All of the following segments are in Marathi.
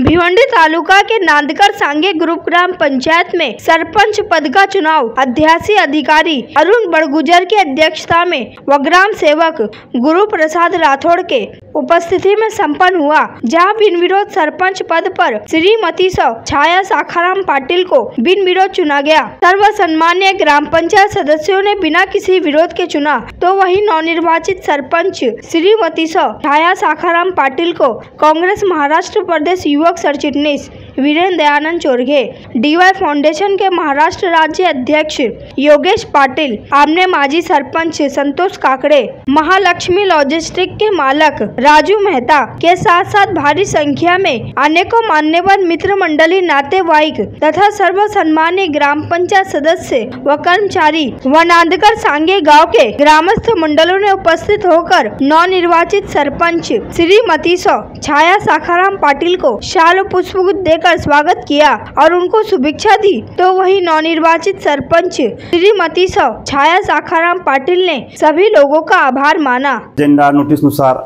भिवंडी तालुका के नांदकर सांगे ग्रुप ग्राम पंचायत में सरपंच पद का चुनाव अध्यासी अधिकारी अरुण बड़गुजर की अध्यक्षता में व ग्राम सेवक गुरु प्रसाद राठौड़ के उपस्थिति में संपन्न हुआ, जहां बिन विरोध सरपंच पद पर श्रीमती छाया साखाराम पाटिल को बिन विरोध चुना गया। सर्वसम्मान्य ग्राम पंचायत सदस्यों ने बिना किसी विरोध के चुना, तो वही नवनिर्वाचित सरपंच श्रीमती छाया साखाराम पाटिल को कांग्रेस महाराष्ट्र प्रदेश युवक सरचिटनीस वीरेंद्र दयानंद चोरघे, डीवाई फाउंडेशन के महाराष्ट्र राज्य अध्यक्ष योगेश पाटिल, आमने माजी सरपंच संतोष काकड़े, महालक्ष्मी लॉजिस्टिक के मालक राजू मेहता के साथ साथ भारी संख्या में अनेकों मान्यवर मित्र मंडली, नातेवाईक तथा सर्वसम्मान्य ग्राम पंचायत सदस्य व कर्मचारी व नांदकर सांगे गांव के ग्रामस्थ मंडलों ने उपस्थित होकर नवनिर्वाचित सरपंच श्रीमती छाया साखाराम पाटिल को शाल पुष्पगुच्छ देकर स्वागत किया और उनको शुभेच्छा दी। तो वही नवनिर्वाचित सरपंच श्रीमती छाया साखाराम पाटिल ने सभी लोगों का आभार माना। एजेंडा नोटीस नुसार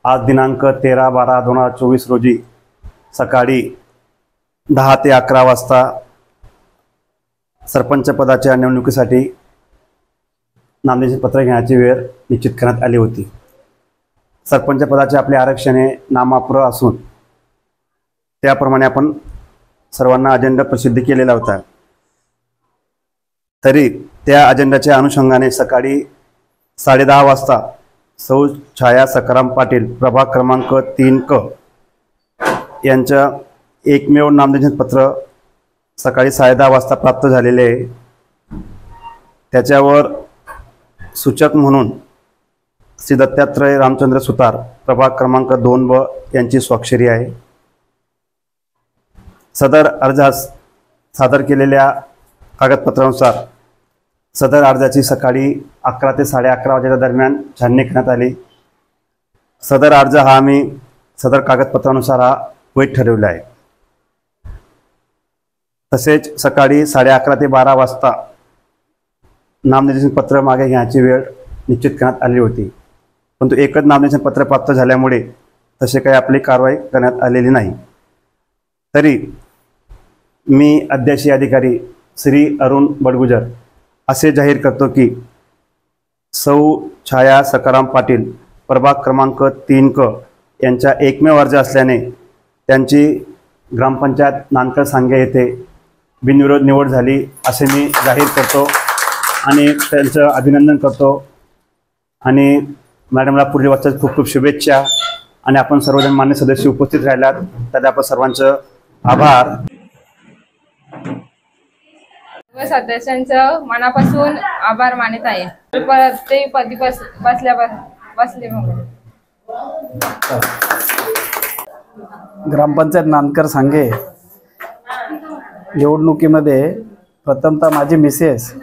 आज दिनांक 13/12/2024 रोजी सकाळी 10 ते 11 वाजता सरपंच पदाच्या निवडणुकीसाठी नामनिर्देशन पत्र घेण्याची वेळ निश्चित करण्यात आली होती। सरपंच पदाचे आपले आरक्षण हे नामापुरं असून त्याप्रमाणे आपण सर्वांना अजेंडा प्रसिद्ध केलेला होता। तरी त्या अजेंडाच्या अनुषंगाने सकाळी 10:30 वाजता सौ छाया सखाराम पाटिल प्रभाग क्रमांक 3 क यांच्या एकमेव नामनिर्देशन पत्र सकाळी 10:30 वाजता प्राप्त झालेले आहे। त्याच्यावर सूचक म्हणून श्री दत्तात्रय रामचंद्र सुतार प्रभाग क्रमांक 2 ब यांची स्वाक्षरी आहे। सदर अर्जास सादर केलेल्या कागदपत्रानुसार सदर अर्जाची सकाळी 11 ते 11:30 वाजेच्या दरम्यान छाननी करण्यात आली। सदर अर्ज हा आम्ही सदर कागदपत्रानुसार हा वैध ठरवला आहे। तसेच सकाळी 11:30 ते 12 वाजता नामनिर्देशन पत्र मागे घेण्याची वेळ निश्चित करण्यात आली होती, परंतु एकच नामनिर्देशन पत्र प्राप्त झाल्यामुळे तसे काही आपली कारवाई करण्यात आलेली नाही। तरी मी अध्यासी अधिकारी श्री अरुण बड़गुजर असे जाहीर करतो की सौ छाया सखाराम पाटिल प्रभाग क्रमांक 3 क यांच्या एकमेव अर्ज असल्याने त्यांची ग्रामपंचायत नांदकर सांगे येथे बिनविरोध निवड झाली असे मी जाहीर करतो आणि त्यांचं अभिनंदन करतो। आणि मॅडमला पुढील वाटचाल खूप खूप शुभेच्छा। आणि आपण सर्वजण मान्य सदस्य उपस्थित राहिलात त्यात आपण सर्वांचं आभार। सर्व सदस्यांचं मनापासून आभार मानत आहे। ते पदी बसले ग्रामपंचायत नांदकर सांगे निवडणुकीमध्ये प्रथमतः माझी मिसेस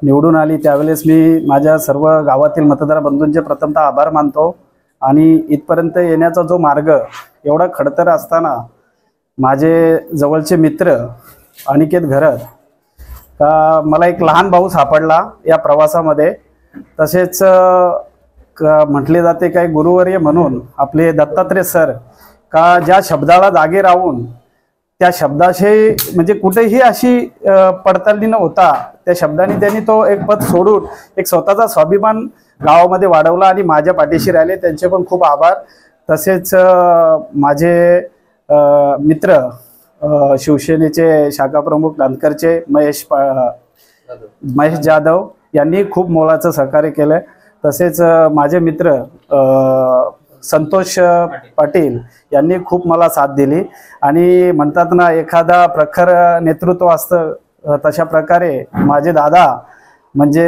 निवडून आली, त्यावेळेस मी माझ्या सर्व गावातील मतदार बंधूंचे प्रथमतः आभार मानतो। आणि इथपर्यंत येण्याचा जो मार्ग एवढा खडतर असताना माझे जवळचे मित्र अनिकेत घरत का मला एक लहान भाऊ सापडला या प्रवासामध्ये। तसेच म्हटले जाते काही गुरुवर्य म्हणून आपले दत्तात्रय सर का ज्या शब्दाला जागे राहून त्या शब्दाशी म्हणजे कुठेही अशी पडताळणी न होता त्या शब्दाने त्यांनी तो एक पद सोडून एक स्वतःचा स्वाभिमान गावामध्ये वाढवला आणि माझ्या पाठीशी राहिले, त्यांचे पण खूप आभार। तसेच माझे मित्र शिवसेनेचे शाखा प्रमुख नांदकरचे महेश जाधव यांनी खूप मोलाचं सहकार्य केलं। तसेच माझे मित्र संतोष पाटिल यांनी खूप मला साथ दिली। आणि म्हणतात ना एखादा प्रखर नेतृत्व असतं, तशा प्रकारे माझे दादा म्हणजे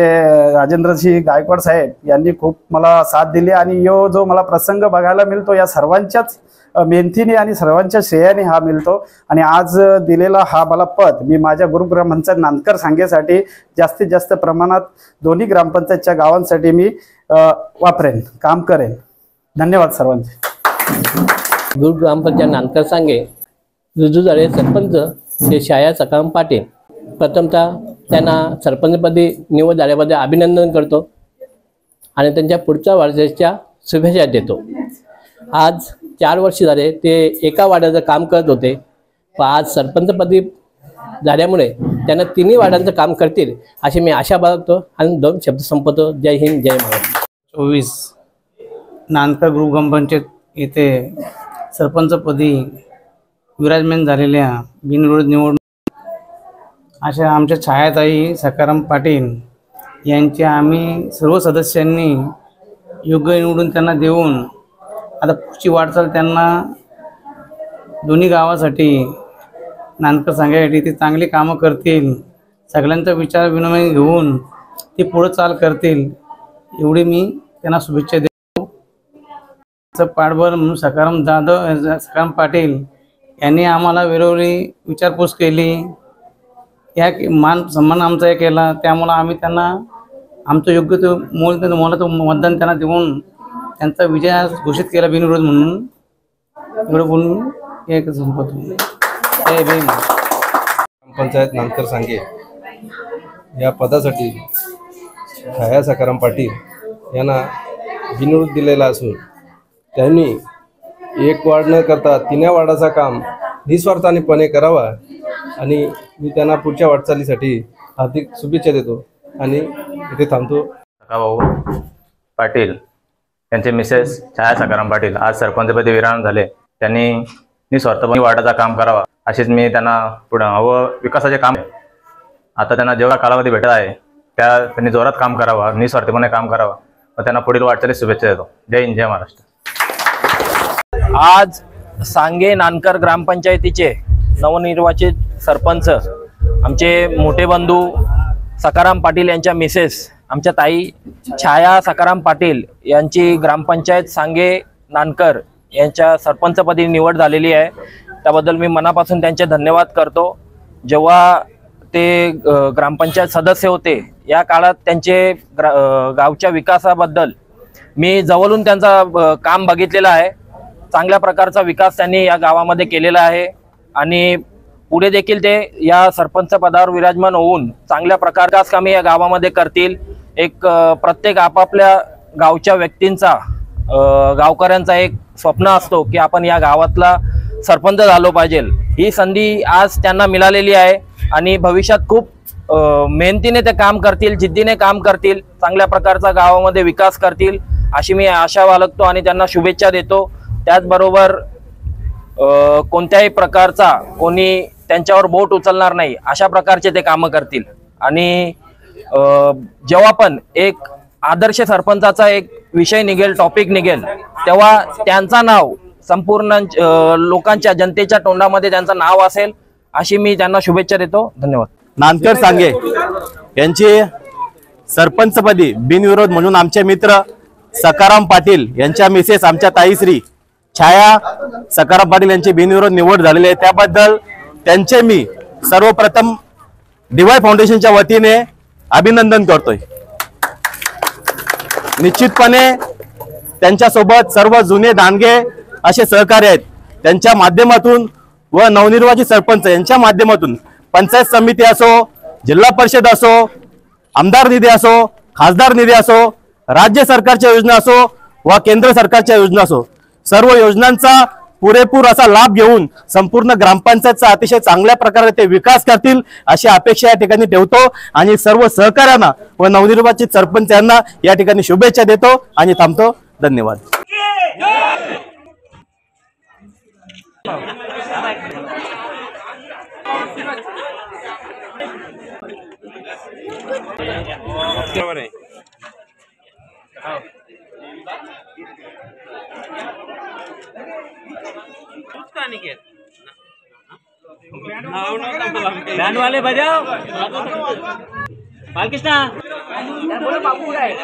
राजेंद्रसिंह गायकवाड साहेब यांनी खूप मला साथ दिली। आणि जो मला प्रसंग बघायला मिळतो या सर्वांच्याच मेहनतीने आणि सर्वांच्या श्रेयाने हा मिळतो। आणि आज दिलेला हा मला पद मी माझ्या ग्रामपंचायत नांदकर सांगेसाठी जास्तीत जास्त प्रमाणात दोन्ही ग्रामपंचायतच्या गावांसाठी मी वापरेन, काम करेन। धन्यवाद सर्वांचे। ग्रामपंचायत नांदकर सांगे रुजू सरपंच श्री छाया सखाराम पाटिल प्रथमतः त्यांना सरपंचपदी निवड झाल्याबद्दल अभिनंदन करतो आणि त्यांच्या पुढच्या वाढदिवसाच्या शुभेच्छा देतो। आज 4 वर्ष झाले ते एका वार्डाचं काम करत होते, पण आज सरपंचपदी झाल्यामुळे त्यांना तिन्ही वार्डांचं काम करतील अशी मी आशा बाळगतो आणि 2 शब्द संपवतो. जय हिंद, जय महाराष्ट्र. 24 नांदकर ग्रुप ग्रामपंचायत येथे सरपंचपदी विराजमान झालेल्या बिनविरोध निवडणूक अशा आमच्या छायाताई सकाराम पाटील यांच्या आम्ही सर्व सदस्यांनी योग्य निवडून त्यांना देऊन आता पुढची वाटचाल त्यांना दोन्ही गावासाठी नांदकर सांगण्यासाठी ते चांगली कामं करतील, सगळ्यांचा विचार विनिमय घेऊन ते पुढे चाल करतील एवढी मी त्यांना शुभेच्छा देतो. पाठबळ म्हणून सकाराम पाटील यांनी आम्हाला वेळोवेळी विचारपूस केली, या मान सन्मान आमचा हे केला, त्यामुळे आम्ही त्यांना आमचं योग्य ते मोलाचं मतदान त्यांना देऊन त्यांचा विजय घोषित केला बिनविरोध म्हणून. एवढं बोलून एक संपतो. जय भीम. ग्रामपंचायत नांदकर सांगे या पदासाठी छाया सकाराम पाटील यांना बिनविरोध दिलेला असून त्यांनी एक वार्ड न करता 3 वार्डाचा काम निस्वार्थानेपणे करावा आणि मी त्यांना पुढच्या वाटचालीसाठी हार्दिक शुभेच्छा देतो आणि इथे थांबतो. सखाभाऊ पाटील यांचे मिसेस छाया सकाराम पाटील आज सरपंचपदी विराजमान झाले. त्यांनी निस्वार्थपणे वार्डाचा काम करावा अशीच मी त्यांना पुढं व विकासाचे काम आता त्यांना जेवढा कालावधी भेटत आहे त्यांनी जोरात काम करावं, निस्वार्थीपणे काम करावं व त्यांना पुढील वाटचालीस शुभेच्छा देतो. जय हिंद, जय महाराष्ट्र. आज सांगे नांदकर ग्रामपंचायतीचे नवनिर्वाचित सरपंच आमचे मोठे बंधू सकाराम पाटील यांच्या मिसेस आमच्या ताई छाया सकाराम पाटील यांची ग्रामपंचायत सांगे नांदकर यांच्या सरपंचपदी निवड झालेली आहे. त्याबद्दल मी मनापासून त्यांचे धन्यवाद करतो. जेव्हा ते ग्रामपंचायत सदस्य होते या काळात त्यांचे गावच्या विकासाबद्दल मी जवळून त्यांचा काम बघितलेलं आहे. चांगल्या प्रकारचा विकास त्यांनी या गावामध्ये केलेला आहे आणि पुढे देखील ते या सरपंच पदावर विराजमान होऊन चांगल्या प्रकारच्या कामे या गावामध्ये करतील. एक प्रत्येक आपापल्या गावच्या व्यक्तींचा गावकऱ्यांचा एक स्वप्न असतो की आपण या गावातला सरपंच झालो पाहिजे. ही संधी आज त्यांना मिळालेली आहे आणि भविष्यात खूप मेहनतीने ते काम करतील, जिद्दीने काम करतील, चांगल्या प्रकारचा गावामध्ये विकास करतील अशी मी आशा बाळगतो आणि त्यांना शुभेच्छा देतो. त्याचबरोबर कोणत्याही प्रकारचा कोणी त्यांच्यावर बोट उचलणार नाही अशा प्रकारचे ते कामं करतील. आणि जेव्हा पण एक आदर्श सरपंचाचा एक विषय निघेल, टॉपिक निघेल, तेव्हा त्यांचं नाव संपूर्ण लोकांच्या जनतेच्या तोंडामध्ये त्यांचं नाव असेल अशी मी त्यांना शुभेच्छा देतो. धन्यवाद. नांदकर सांगे यांची सरपंचपदी बिनविरोध म्हणून आमचे मित्र सकाराम पाटील यांच्या मिसेस आमच्या ताईश्री छाया सकाराम पाटील यांची बिनविरोध निवड झालेली आहे. त्याबद्दल त्यांचे मी सर्वप्रथम डीवाय फाउंडेशनच्या वतीने अभिनंदन करतोय. निश्चितपणे त्यांच्यासोबत सर्व जुने दांडगे असे सहकारी आहेत. त्यांच्या माध्यमातून व नवनिर्वाचित सरपंच यांच्या माध्यमातून पंचायत समिती असो, जिल्हा परिषद असो, आमदार निधी असो, खासदार निधी असो, राज्य सरकारच्या योजना असो व केंद्र सरकारच्या योजना असो, सर्व योजनांचा पुरेपूर असा लाभ घेऊन संपूर्ण ग्रामपंचायतचा अतिशय चांगल्या प्रकारे ते विकास करतील अशी अपेक्षा या ठिकाणी ठेवतो आणि सर्व सहकार्यांना व नवनिर्वाचित सरपंच यांना या ठिकाणी शुभेच्छा देतो आणि थांबतो. धन्यवाद. बैंड वाले बजाओ. बालकृष्णा बोलो बापू काय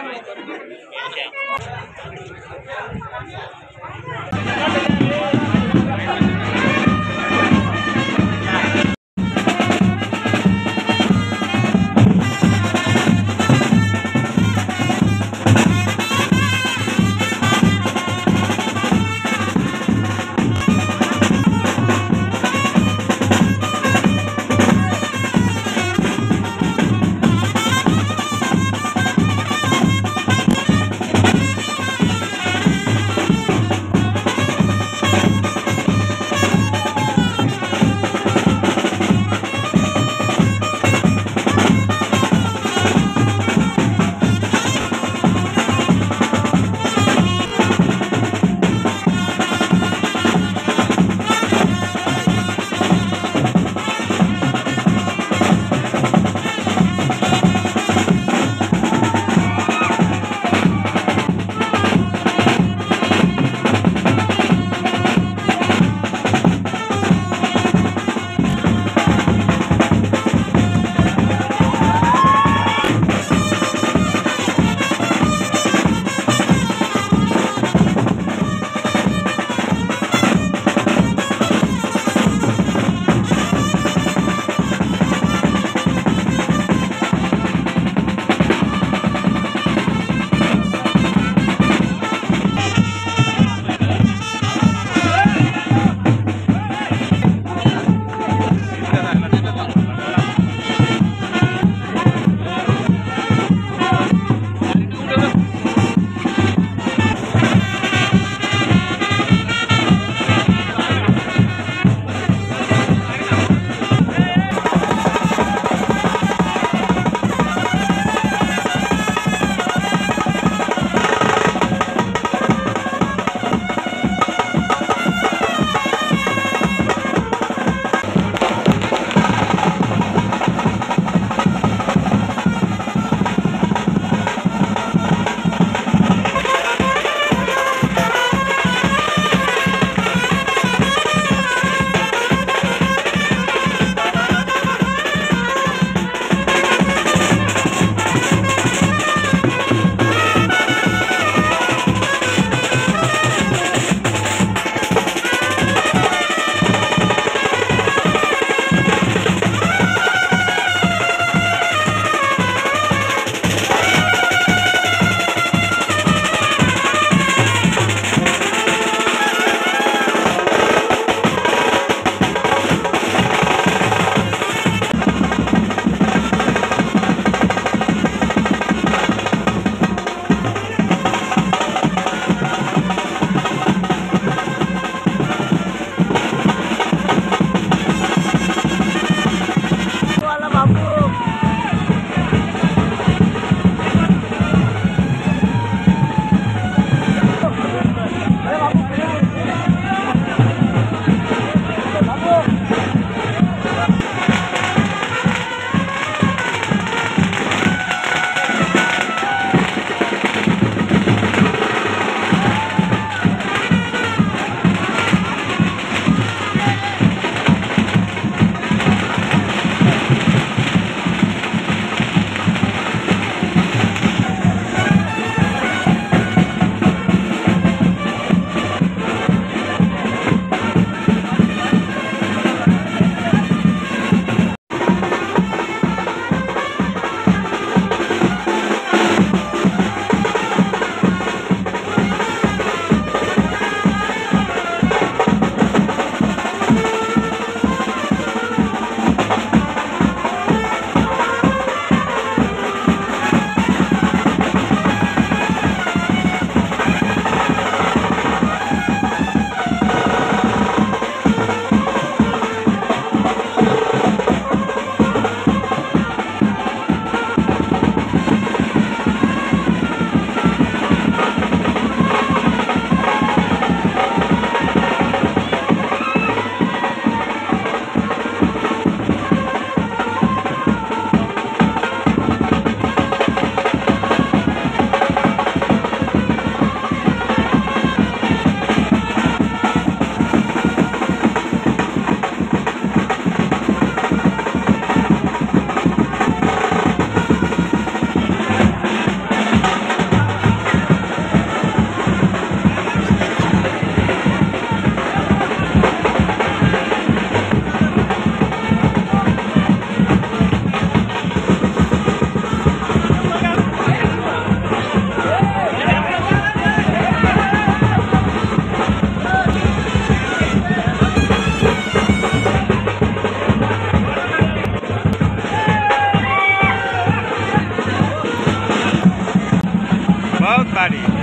बारी